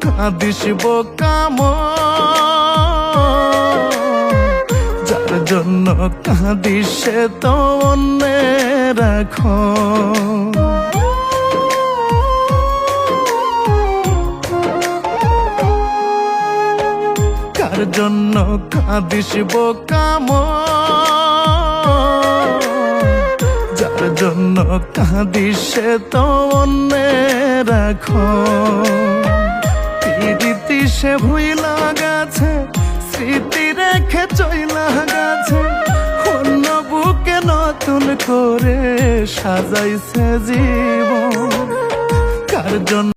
কাঁদিস বোকাম, যার জন্য কাঁদিস সে তো মনে রাখো। কার জন্য কাঁদিস বোকাম, যার জন্য কাঁদিস সে তো মনে রাখো। প্রীতি সে ভুইলা গেছে, স্মৃতি রেখে চইলা গেছে, অন্য বুকে নতুন করে সাজাইছে জীবন। কার জন্য